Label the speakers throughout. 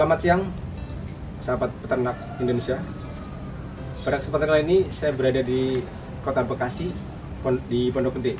Speaker 1: Selamat siang, sahabat peternak Indonesia. Pada kesempatan kali ini saya berada di Kota Bekasi, di Pondok Gede.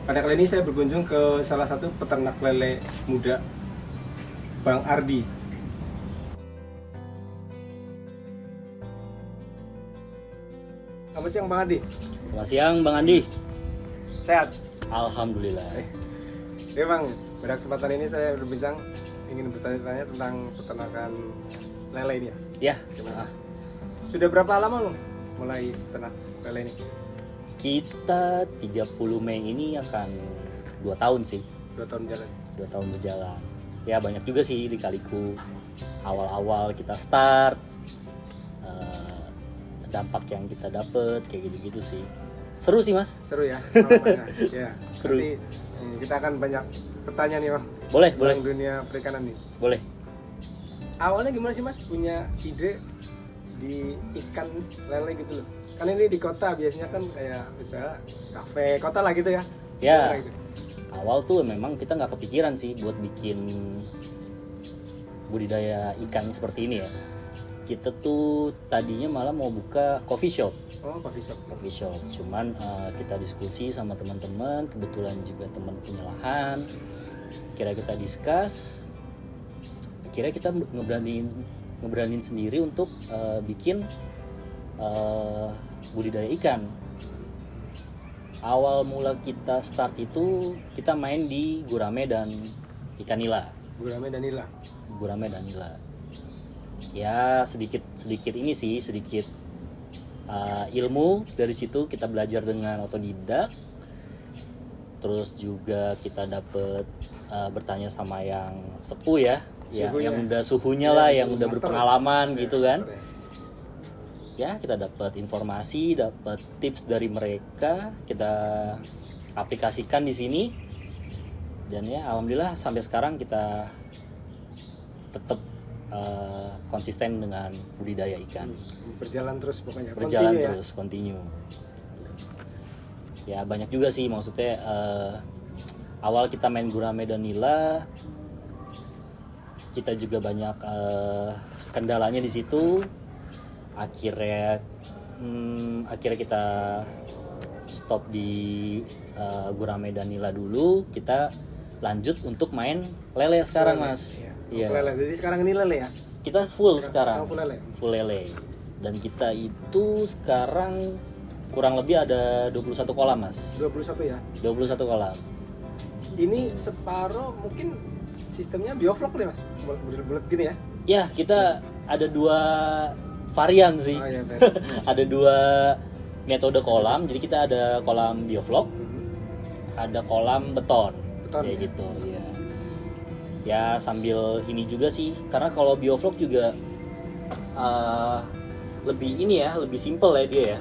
Speaker 1: Pada kali ini saya berkunjung ke salah satu peternak lele muda, Bang Ardi. Selamat siang Bang Ardi.
Speaker 2: Selamat siang Bang Andi.
Speaker 1: Sehat?
Speaker 2: Alhamdulillah.
Speaker 1: Oke Bang, pada kesempatan ini saya berbincang ingin bertanya-tanya tentang peternakan lele ini ya.
Speaker 2: Ya.
Speaker 1: Gimana? Sudah berapa lama Bang mulai ternak lele ini?
Speaker 2: Kita 30 Mei ini akan 2 tahun sih.
Speaker 1: 2 tahun jalan.
Speaker 2: 2 tahun berjalan. Ya banyak juga sih lika-liku. Awal-awal kita start, dampak yang kita dapet kayak gitu-gitu sih. Seru sih Mas.
Speaker 1: Seru ya pengalamannya. Ya.
Speaker 2: Seru.
Speaker 1: Nanti kita akan banyak pertanyaan nih Bang.
Speaker 2: Boleh.
Speaker 1: Tentang dunia perikanan nih.
Speaker 2: Boleh.
Speaker 1: Awalnya gimana sih Mas punya ide di ikan lele gitu loh? Kan ini di kota biasanya kan kayak misalnya kafe kota lah gitu ya.
Speaker 2: Ya.
Speaker 1: Gimana gitu?
Speaker 2: Awal tuh memang kita nggak kepikiran sih buat bikin budidaya ikan seperti ini ya. Kita tuh tadinya malah mau buka coffee shop.
Speaker 1: Oh, coffee shop.
Speaker 2: Cuman kita diskusi sama teman-teman, kebetulan juga teman punya lahan. Kira kita discuss, kira kita ngeberaniin sendiri untuk bikin budidaya ikan. Awal mula kita start itu kita main di gurame dan ikan nila.
Speaker 1: Gurame dan nila.
Speaker 2: Ya sedikit ini sih sedikit ilmu dari situ kita belajar dengan otodidak. Terus juga kita dapet bertanya sama yang sepuh ya, yang udah suhunya lah, yang udah berpengalaman gitu kan. Ya kita dapat informasi, dapat tips dari mereka, kita aplikasikan di sini. Dan ya alhamdulillah sampai sekarang kita tetap konsisten dengan budidaya ikan.
Speaker 1: Berjalan terus pokoknya.
Speaker 2: Continue. Ya banyak juga sih maksudnya awal kita main gurame dan nila, kita juga banyak kendalanya di situ. Akhirnya kita stop di gurame dan nila dulu, kita lanjut untuk main lele sekarang Mas.
Speaker 1: Iya. Lele. Jadi sekarang ini lele ya?
Speaker 2: Kita sekarang
Speaker 1: full
Speaker 2: lele. Dan kita itu sekarang kurang lebih ada 21 kolam Mas.
Speaker 1: 21 ya?
Speaker 2: 21 kolam.
Speaker 1: Ini separuh mungkin sistemnya bioflok nih Mas? Bulat-bulat gini ya?
Speaker 2: Ya kita ada 2 varian sih.
Speaker 1: Oh, iya,
Speaker 2: Ada 2 metode kolam. Jadi kita ada kolam bioflok, ada kolam beton kayak
Speaker 1: ya?
Speaker 2: gitu ya. Ya sambil ini juga sih, karena kalau bioflok juga lebih ini ya, lebih simple ya dia ya.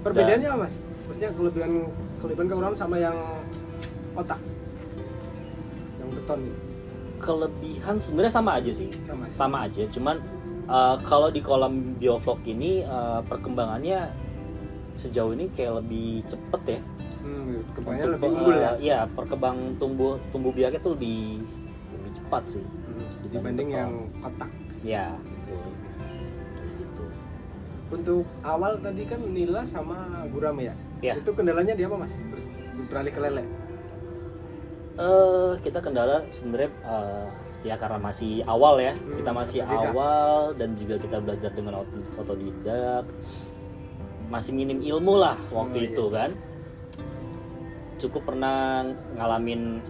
Speaker 1: Perbedaannya apa Mas? Maksudnya kelebihan kekurangan sama yang otak, yang beton ini?
Speaker 2: Kelebihan sebenarnya sama aja sih, sama aja. Cuman kalau di kolam bioflok ini perkembangannya sejauh ini kayak lebih cepet ya.
Speaker 1: Perkembangannya lebih unggul ya?
Speaker 2: Iya, perkembang tumbuh biaknya tuh lebih cepat sih
Speaker 1: dibanding yang kotak.
Speaker 2: Ya, gitu.
Speaker 1: Untuk awal tadi kan nila sama gurame ya?
Speaker 2: Ya.
Speaker 1: Itu kendalanya di apa Mas? Terus beralih ke lele?
Speaker 2: Kita kendala sebenarnya ya karena masih awal ya. Kita masih awal dan juga kita belajar dengan otodidak. Masih minim ilmu lah waktu itu kan. Cukup pernah ngalamin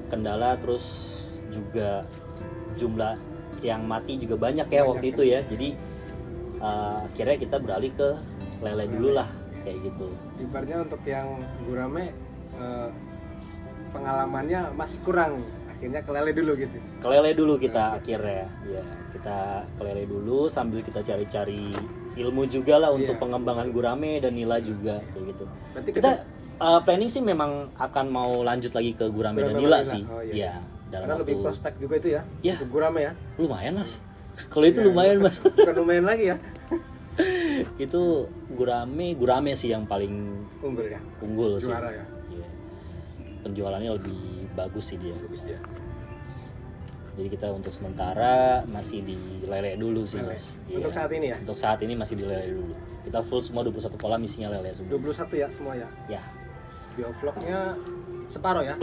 Speaker 2: kendala, terus juga jumlah yang mati juga banyak ya waktu itu ya. Jadi akhirnya kita beralih ke lele dulu lah kayak gitu.
Speaker 1: Ibaratnya untuk yang gurame pengalamannya masih kurang, akhirnya ke lele dulu gitu.
Speaker 2: Ke lele dulu kita akhirnya ya, kita ke lele dulu sambil kita cari-cari ilmu juga lah untuk pengembangan gurame dan nila juga kayak gitu.
Speaker 1: Berarti
Speaker 2: kita planning sih memang akan mau lanjut lagi ke gurame dan nila sih. Ya,
Speaker 1: karena lebih prospek juga itu ya. Untuk gurame ya.
Speaker 2: Lumayan Mas. Kalau itu lumayan Mas.
Speaker 1: Bukan lumayan lagi ya.
Speaker 2: Itu gurame sih yang paling unggul sih.
Speaker 1: Juara ya.
Speaker 2: Penjualannya lebih bagus sih dia. Jadi kita untuk sementara masih di lele dulu sih
Speaker 1: Lele.
Speaker 2: mas.
Speaker 1: Untuk saat ini ya?
Speaker 2: Untuk saat ini masih di lele dulu. Kita full semua 21 kolam isinya lele semua.
Speaker 1: 21 ya semua ya.
Speaker 2: Ya.
Speaker 1: Biovlognya separuh ya.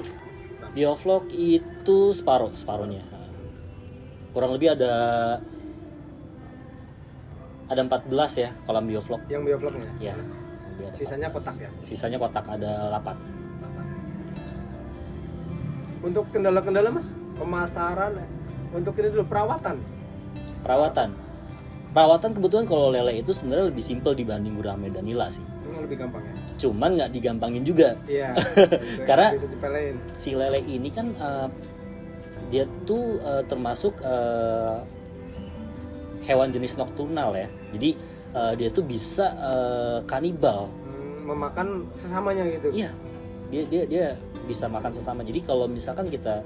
Speaker 2: Biovlog itu separuhnya. Kurang lebih ada 14 ya kolam biovlog.
Speaker 1: Yang biovlognya.
Speaker 2: Ya.
Speaker 1: Sisanya kotak ya?
Speaker 2: Sisanya kotak ada 8.
Speaker 1: Untuk kendala-kendala mas, pemasaran, untuk ini dulu perawatan.
Speaker 2: Perawatan kebetulan kalau lele itu sebenarnya lebih simpel dibanding gurame dan nila sih.
Speaker 1: Ini lebih gampang ya.
Speaker 2: Cuman nggak digampangin juga.
Speaker 1: Iya.
Speaker 2: Karena
Speaker 1: bisa dipelein.
Speaker 2: Si lele ini kan dia tuh termasuk hewan jenis nokturnal ya. Jadi dia tuh bisa kanibal.
Speaker 1: Memakan sesamanya gitu.
Speaker 2: Iya. Dia bisa makan sesama. Jadi kalau misalkan kita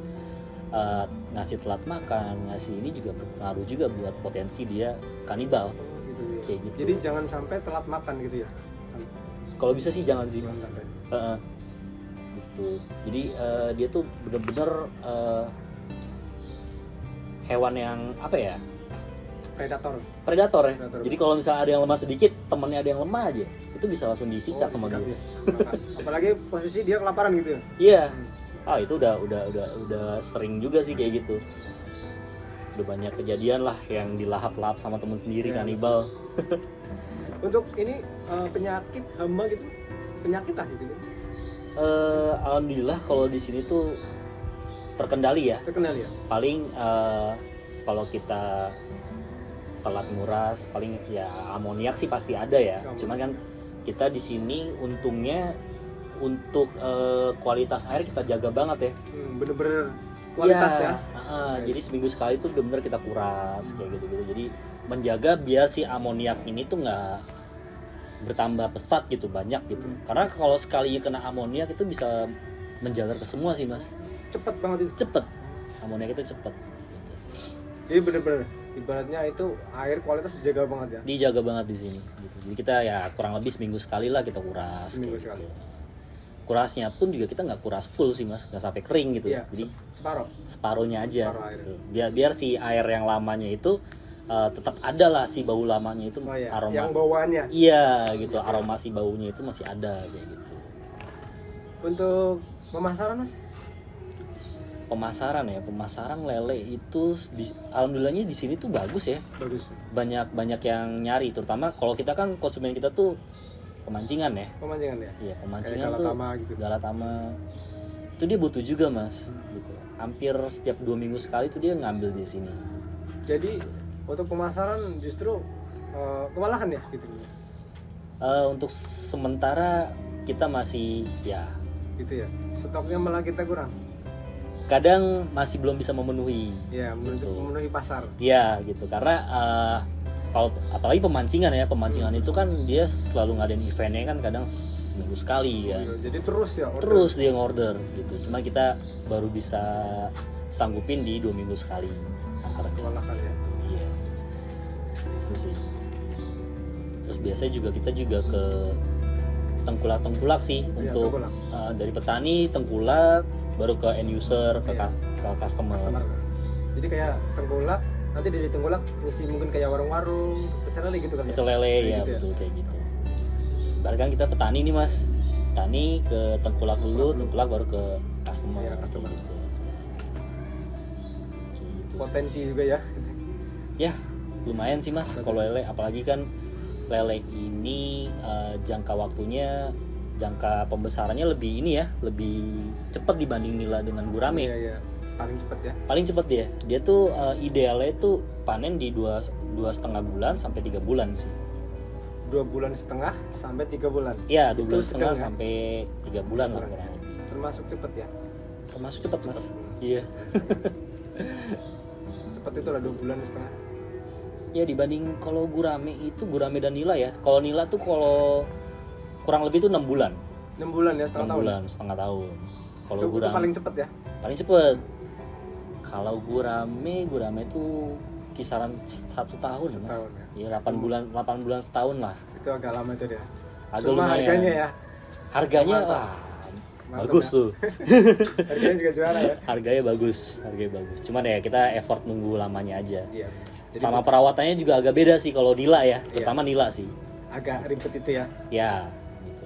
Speaker 2: ngasih telat makan, ngasih ini juga berpengaruh juga buat potensi dia kanibal.
Speaker 1: Gitu, ya.
Speaker 2: Kayak gitu.
Speaker 1: Jadi jangan sampai telat makan gitu ya.
Speaker 2: Kalau bisa sih jangan sih
Speaker 1: Jangan
Speaker 2: mas.
Speaker 1: sampai.
Speaker 2: Gitu. Jadi dia tuh bener-bener hewan yang apa ya?
Speaker 1: Predator.
Speaker 2: Predator ya.
Speaker 1: Predator.
Speaker 2: Jadi kalau misalnya ada yang lemah sedikit, temennya ada yang lemah aja, itu bisa langsung disikat sama
Speaker 1: disikat
Speaker 2: dia.
Speaker 1: ya. Apalagi posisi dia kelaparan gitu ya.
Speaker 2: Iya. Itu udah sering juga sih kayak gitu. Udah banyak kejadian lah yang dilahap-lahap sama temen sendiri
Speaker 1: Iya.
Speaker 2: kanibal.
Speaker 1: Untuk ini penyakit hama gitu, penyakit lah gitu.
Speaker 2: Alhamdulillah kalau di sini tuh terkendali ya.
Speaker 1: Terkenal ya.
Speaker 2: Paling kalau kita telat nguras paling ya amoniak sih pasti ada ya. Cuman kan kita di sini untungnya untuk kualitas air kita jaga banget ya.
Speaker 1: Bener-bener kualitas ya.
Speaker 2: Jadi seminggu sekali tuh bener-bener kita kuras kayak gitu-gitu. Jadi menjaga biar si amoniak ini tuh nggak bertambah pesat gitu, banyak gitu. Karena kalau sekali kena amoniak itu bisa menjalar ke semua sih mas.
Speaker 1: Cepet banget itu.
Speaker 2: Cepet, amoniak itu cepet gitu.
Speaker 1: Jadi bener-bener ibaratnya itu air kualitas dijaga banget ya.
Speaker 2: Dijaga banget di sini gitu. Jadi kita ya kurang lebih seminggu sekali lah kita kuras
Speaker 1: Seminggu
Speaker 2: kayak
Speaker 1: sekali.
Speaker 2: gitu. Kurasnya pun juga kita nggak kuras full sih mas, nggak sampai kering gitu.
Speaker 1: Iya,
Speaker 2: Jadi
Speaker 1: separuh.
Speaker 2: separuhnya aja
Speaker 1: Separuh air.
Speaker 2: gitu. biar si air yang lamanya itu tetap ada lah si bau lamanya itu
Speaker 1: Oh, iya.
Speaker 2: aroma
Speaker 1: Yang bawaannya.
Speaker 2: iya gitu, aroma si baunya itu masih ada kayak gitu.
Speaker 1: Untuk pemasaran mas?
Speaker 2: Pemasaran lele itu alhamdulillahnya di sini tuh bagus ya,
Speaker 1: Bagus.
Speaker 2: banyak yang nyari, terutama kalau kita kan konsumen kita tuh pemancingan ya.
Speaker 1: Pemancingan ya.
Speaker 2: Iya, pemancingan
Speaker 1: Kayak
Speaker 2: tuh
Speaker 1: Galatama gitu.
Speaker 2: Galatama itu dia butuh juga mas gitu. Hampir setiap 2 minggu sekali tuh dia ngambil di sini.
Speaker 1: Jadi untuk pemasaran justru kewalahan ya gitu.
Speaker 2: Untuk sementara kita masih ya
Speaker 1: Gitu ya. Stoknya malah kita kurang.
Speaker 2: kadang masih belum bisa memenuhi.
Speaker 1: Ya,
Speaker 2: Gitu.
Speaker 1: memenuhi pasar.
Speaker 2: Ya gitu, karena kalau apalagi pemancingan itu kan dia selalu ngadain eventnya kan kadang seminggu sekali ya.
Speaker 1: Jadi terus ya. order.
Speaker 2: Terus dia ngorder gitu. Cuma kita baru bisa sanggupin di 2 minggu sekali antara
Speaker 1: Kewalahan ya.
Speaker 2: Iya. Itu sih. Terus biasanya juga kita juga ke tengkulak sih
Speaker 1: Iya,
Speaker 2: untuk
Speaker 1: tengkulak.
Speaker 2: dari petani tengkulak baru ke end user ke,
Speaker 1: Iya.
Speaker 2: ke customer.
Speaker 1: Jadi kayak tengkulak, nanti dari tengkulak ngisi mungkin kayak warung-warung, pecel lele gitu kan ya.
Speaker 2: Pecel lele
Speaker 1: Kayak
Speaker 2: ya
Speaker 1: gitu
Speaker 2: betul kayak gitu. Bahkan kita petani nih mas, petani ke tengkulak dulu, tengkulak baru ke customer.
Speaker 1: Iya, customer.
Speaker 2: Kayak gitu. Kayak gitu.
Speaker 1: Potensi juga ya.
Speaker 2: Ya lumayan sih mas kalau lele, apalagi kan lele ini jangka waktunya, jangka pembesarannya lebih ini ya, lebih cepat dibanding nila dengan gurame.
Speaker 1: Iya, iya. Paling cepet ya.
Speaker 2: Paling cepet dia tuh idealnya tuh panen di 2,5 bulan sampai 3 bulan sih.
Speaker 1: 2,5 bulan sampai 3 bulan.
Speaker 2: Iya, 2,5
Speaker 1: Itu
Speaker 2: bulan
Speaker 1: sedang, ya?
Speaker 2: sampai 3 bulan lah
Speaker 1: Bulan.
Speaker 2: kurang lebih.
Speaker 1: Termasuk cepet ya.
Speaker 2: Termasuk cepet mas. Iya.
Speaker 1: Cepet itu lah 2,5 bulan.
Speaker 2: Ya dibanding kalau gurame dan nila ya. Kalau nila tuh kalau kurang lebih tuh 6 bulan.
Speaker 1: 6 bulan ya,
Speaker 2: 6
Speaker 1: setengah tahun.
Speaker 2: bulan, setengah tahun. Kalau
Speaker 1: Itu
Speaker 2: gurame
Speaker 1: paling cepet ya.
Speaker 2: paling cepet. Kalau gurame tuh kisaran 1 tahun mas.
Speaker 1: Setahun,
Speaker 2: Ya 8 bulan setahun lah.
Speaker 1: Itu agak lama itu dia.
Speaker 2: Agak
Speaker 1: Cuma
Speaker 2: lumayan.
Speaker 1: harganya ya.
Speaker 2: Harganya
Speaker 1: Mantap.
Speaker 2: wah,
Speaker 1: Mantap
Speaker 2: bagus
Speaker 1: ya.
Speaker 2: tuh.
Speaker 1: Harganya juga juara ya.
Speaker 2: Harganya bagus. Cuman ya kita effort nunggu lamanya aja.
Speaker 1: Iya. Jadi
Speaker 2: Sama perawatannya juga agak beda sih kalau nila ya, terutama nila sih.
Speaker 1: agak ribet itu ya.
Speaker 2: Ya, gitu.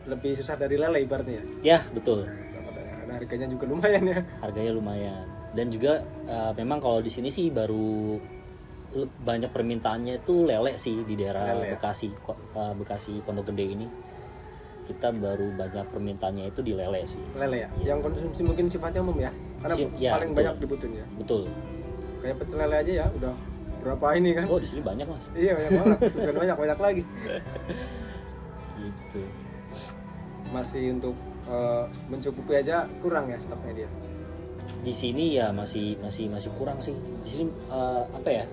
Speaker 1: Lebih susah dari lele ibaratnya.
Speaker 2: Ya, betul.
Speaker 1: Karena harganya juga lumayan ya.
Speaker 2: Harganya lumayan. Dan juga memang kalau di sini sih baru banyak permintaannya itu lele sih di daerah
Speaker 1: Lele ya?
Speaker 2: Bekasi Pondok Gede ini. Kita baru banyak permintaannya itu di lele sih.
Speaker 1: Lele ya. Yang konsumsi mungkin sifatnya umum ya. Karena
Speaker 2: Ya,
Speaker 1: paling
Speaker 2: betul.
Speaker 1: banyak dibutuhin ya.
Speaker 2: Betul.
Speaker 1: Kayak pecel lele aja ya udah berapa ini kan.
Speaker 2: Oh, di sini banyak, Mas.
Speaker 1: Iya banyak banget. Bukan banyak lagi.
Speaker 2: Gitu.
Speaker 1: Masih untuk mencukupi aja kurang ya stoknya dia.
Speaker 2: Di sini ya masih kurang sih. Di sini apa ya?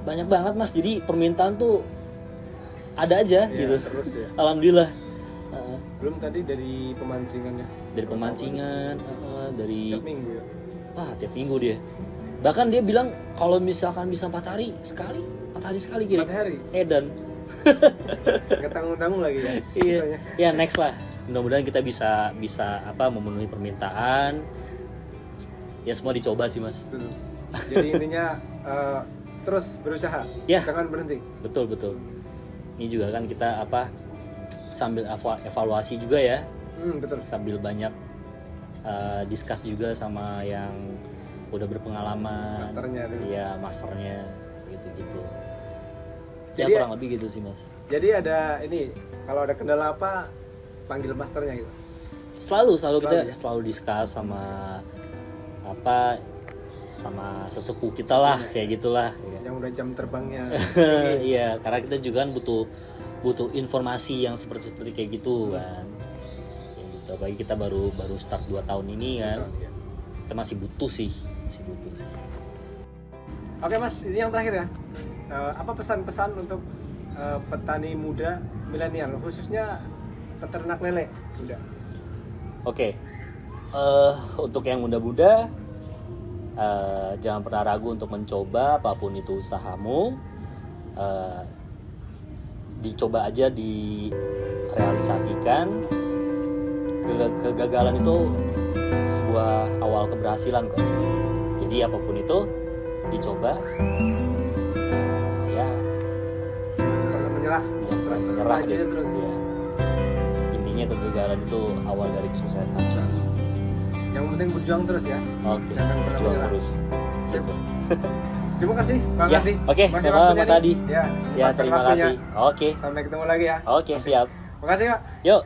Speaker 2: Banyak banget, Mas. Jadi permintaan tuh ada aja
Speaker 1: Iya,
Speaker 2: gitu.
Speaker 1: terus ya.
Speaker 2: Alhamdulillah.
Speaker 1: Belum tadi dari pemancingan ya.
Speaker 2: Dari pemancingan, dari
Speaker 1: Tiap minggu ya.
Speaker 2: tiap minggu dia. Bahkan dia bilang kalau misalkan bisa 4 hari sekali kirim.
Speaker 1: 4 hari.
Speaker 2: Edan.
Speaker 1: Nggak tanggung-tanggung lagi ya.
Speaker 2: Iya.
Speaker 1: Katanya.
Speaker 2: Ya next lah. Mudah-mudahan kita bisa memenuhi permintaan. Ya semua dicoba sih, Mas.
Speaker 1: Betul. Jadi intinya terus berusaha.
Speaker 2: Ya.
Speaker 1: Jangan berhenti.
Speaker 2: Betul. Ini juga kan kita sambil evaluasi juga ya.
Speaker 1: Betul.
Speaker 2: Sambil banyak discuss juga sama yang udah berpengalaman.
Speaker 1: Masternya dulu.
Speaker 2: Iya, masternya gitu-gitu. Ya
Speaker 1: Jadi-
Speaker 2: kurang lebih gitu sih, Mas.
Speaker 1: Jadi ada ini kalau ada kendala apa panggil masternya gitu.
Speaker 2: Selalu kita
Speaker 1: ya?
Speaker 2: selalu discuss sama sama sesepuh kita lah, kayak gitulah.
Speaker 1: Yang udah jam terbangnya.
Speaker 2: Iya, karena kita juga kan butuh informasi yang seperti kayak gitu kan. Kayak gitu. Apalagi kita baru start 2 tahun ini kan. Kita masih butuh sih.
Speaker 1: Oke Mas, ini yang terakhir ya. Apa pesan-pesan untuk petani muda milenial, khususnya peternak lele muda?
Speaker 2: Oke. Untuk yang muda-muda, jangan pernah ragu untuk mencoba apapun itu usahamu. Dicoba aja, direalisasikan. Kegagalan itu sebuah awal keberhasilan kok. Jadi apapun itu dicoba, ya
Speaker 1: Pernah menyerah,
Speaker 2: jangan pernah
Speaker 1: terus
Speaker 2: menyerah
Speaker 1: aja
Speaker 2: deh.
Speaker 1: terus.
Speaker 2: Ya. Intinya kegagalan itu awal dari kesuksesan.
Speaker 1: Yang penting berjuang terus ya.
Speaker 2: Oke,
Speaker 1: Jangan pernah
Speaker 2: jual
Speaker 1: menyerah.
Speaker 2: terus.
Speaker 1: Sip. Terima kasih Bang
Speaker 2: Ya,
Speaker 1: Adi.
Speaker 2: oke,
Speaker 1: Masih
Speaker 2: sama
Speaker 1: waktunya
Speaker 2: Mas
Speaker 1: nih.
Speaker 2: Adi.
Speaker 1: Ya,
Speaker 2: Ya, terima
Speaker 1: waktunya.
Speaker 2: kasih. Oke.
Speaker 1: Sampai ketemu lagi ya.
Speaker 2: Oke, siap.
Speaker 1: Makasih Pak.
Speaker 2: Yuk.